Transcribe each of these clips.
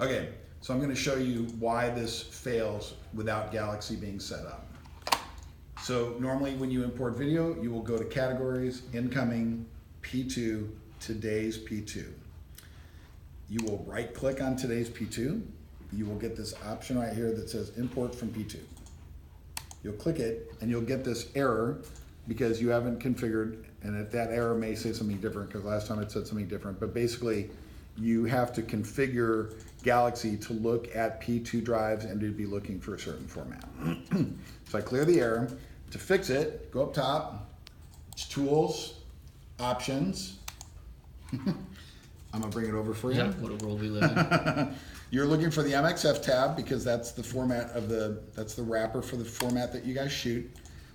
Okay, so I'm going to show you why this fails without Galaxy being set up. So normally when you import video, you will go to Categories, Incoming, P2, Today's P2. You will right click on Today's P2. You will get this option right here that says Import from P2. You'll click it and you'll get this error because you haven't configured, and that error may say something different because last time it said something different, but basically you have to configure Galaxy to look at P2 drives and to be looking for a certain format. So I clear the error. To fix it, go up top, it's Tools, Options. I'm gonna bring it over for you. Yeah, what a world we live in. You're looking for the MXF tab because that's the format of that's the wrapper for the format that you guys shoot.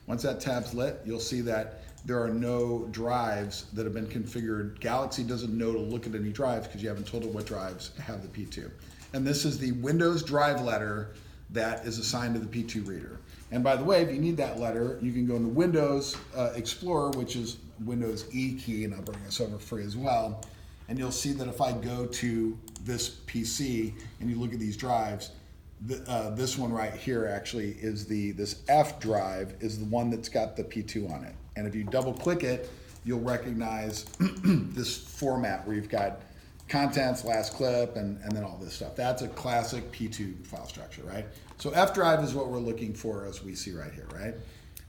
Once that tab's lit, you'll see that there are no drives that have been configured. Galaxy doesn't know to look at any drives because you haven't told it what drives have the P2. And this is the Windows drive letter that is assigned to the P2 reader. And by the way, if you need that letter, you can go into Windows Explorer, which is Windows E key, and I'll bring this over for you as well. And you'll see that if I go to this PC and you look at these drives, this one right here actually is this F drive is the one that's got the P2 on it. And if you double click it, you'll recognize this format where you've got contents, last clip, and then all this stuff. That's a classic P2 file structure, right? So F drive is what we're looking for as we see right here, right?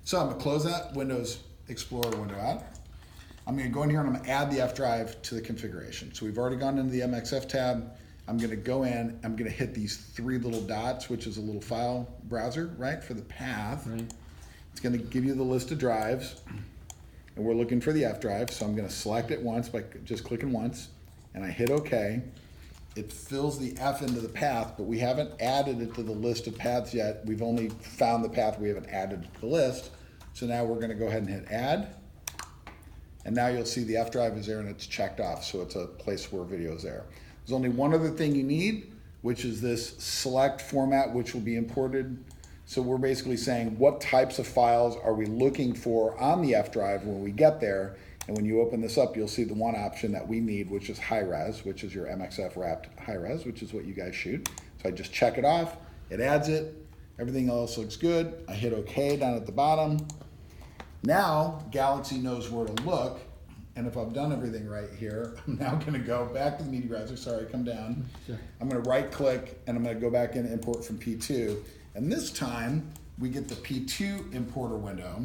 So I'm gonna close that Windows Explorer window out. I'm gonna go in here and I'm gonna add the F drive to the configuration. So we've already gone into the MXF tab. I'm gonna go in, I'm gonna hit these three little dots, which is a little file browser, right, for the path. Right. It's gonna give you the list of drives, and we're looking for the F drive, so I'm gonna select it once by just clicking once, and I hit OK. It fills the F into the path, but we haven't added it to the list of paths yet. We've only found the path, we haven't added it to the list. So now we're gonna go ahead and hit Add. And now you'll see the F drive is there and it's checked off, so it's a place where video is there. There's only one other thing you need, which is this select format, which will be imported. So we're basically saying what types of files are we looking for on the F drive when we get there. And when you open this up, you'll see the one option that we need, which is high res, which is your MXF wrapped high res, which is what you guys shoot. So I just check it off, it adds it, everything else looks good. I hit OK down at the bottom. Now Galaxy knows where to look, and if I've done everything right here, I'm now gonna go back to the media browser, sorry, come down. Sure. I'm gonna right click and I'm gonna go back in and import from P2. And this time we get the P2 importer window.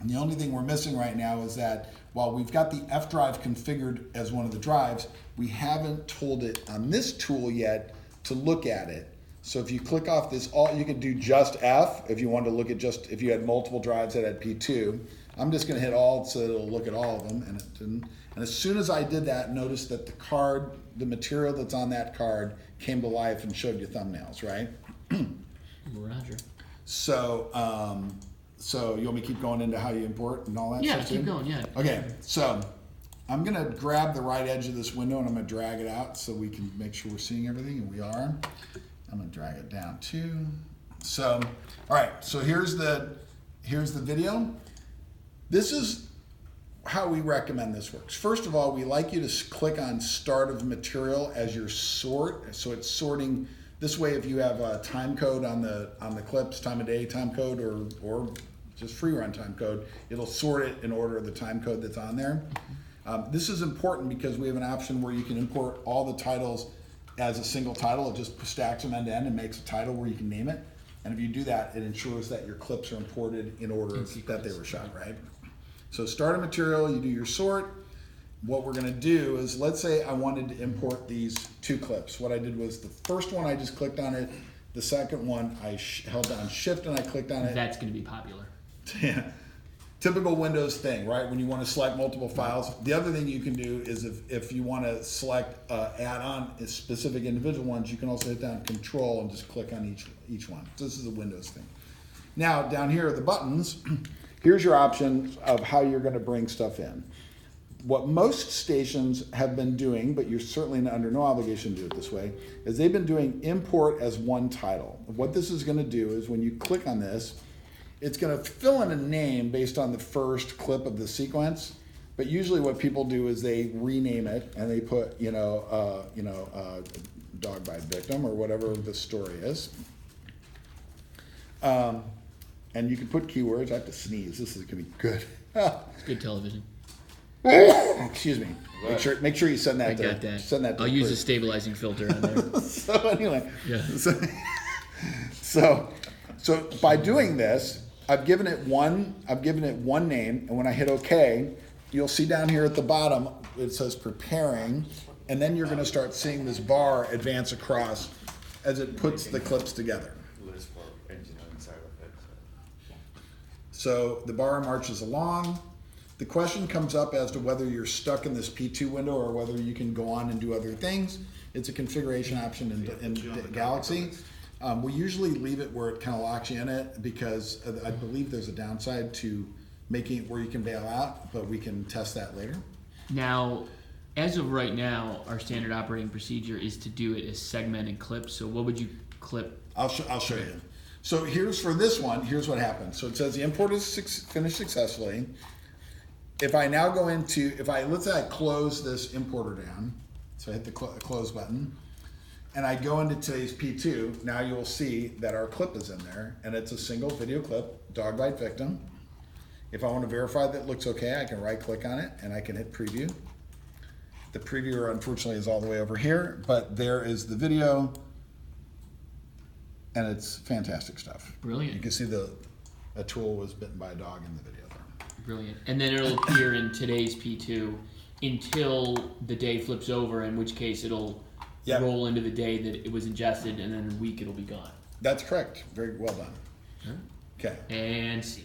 And the only thing we're missing right now is that while we've got the F drive configured as one of the drives, we haven't told it on this tool yet to look at it. So if you click off this, you can do just F if you wanted to look at if you had multiple drives that had P2. I'm just gonna hit all so that it'll look at all of them, and it didn't. And as soon as I did that, notice that the material that's on that card came to life and showed you thumbnails, right? Roger. So you want me to keep going into how you import and all that Yeah, stuff keep too? going, yeah. Okay, so I'm gonna grab the right edge of this window and I'm gonna drag it out so we can make sure we're seeing everything, and we are. I'm gonna drag it down too. So, all right, so here's the video. This is how we recommend this works. First of all, we like you to click on Start of Material as your sort, so it's sorting. This way, if you have a time code on the clips, time of day time code, or just free run time code, it'll sort it in order of the time code that's on there. This is important because we have an option where you can import all the titles as a single title. It just stacks them end to end and makes a title where you can name it. And if you do that, it ensures that your clips are imported in order that they were shot, right? So start a material, you do your sort. What we're gonna do is, let's say I wanted to import these two clips. What I did was the first one, I just clicked on it. The second one, I held down Shift and I clicked on it. That's gonna be popular. Yeah. Typical Windows thing, right? When you want to select multiple files. The other thing you can do is if you want to select add on specific individual ones, you can also hit down Control and just click on each one. So this is a Windows thing. Now down here are the buttons. Here's your options of how you're going to bring stuff in. What most stations have been doing, but you're certainly under no obligation to do it this way, is they've been doing import as one title. What this is going to do is when you click on this, it's going to fill in a name based on the first clip of the sequence, But usually what people do is they rename it and they put, dog bite victim or whatever the story is. And you can put keywords. I have to sneeze. This is going to be good. It's good television. Excuse me. Make sure you send that. I got that. Send that. I'll use a stabilizing filter on there. So anyway. Yeah. So by doing this, I've given it one name, and when I hit OK, you'll see down here at the bottom it says preparing, and then you're going to start seeing this bar advance across as it puts the clips together. So the bar marches along. The question comes up as to whether you're stuck in this P2 window or whether you can go on and do other things. It's a configuration option in Galaxy. We usually leave it where it kind of locks you in it because I believe there's a downside to making it where you can bail out, but we can test that later. Now, as of right now, our standard operating procedure is to do it as segmented clips. So what would you clip? I'll show you. So here's what happens. So it says the import is finished successfully. If I now go into, let's say I close this importer down, so I hit the close button, and I go into today's P2, now you'll see that our clip is in there, and it's a single video clip, dog bite victim. If I want to verify that it looks okay, I can right click on it, and I can hit preview. The previewer, unfortunately, is all the way over here, but there is the video, and it's fantastic stuff. Brilliant. You can see a tool was bitten by a dog in the video there. Brilliant. And then it'll appear in today's P2 until the day flips over, in which case it'll roll into the day that it was ingested, and then in a week it'll be gone. That's correct. Very well done. Okay. And see.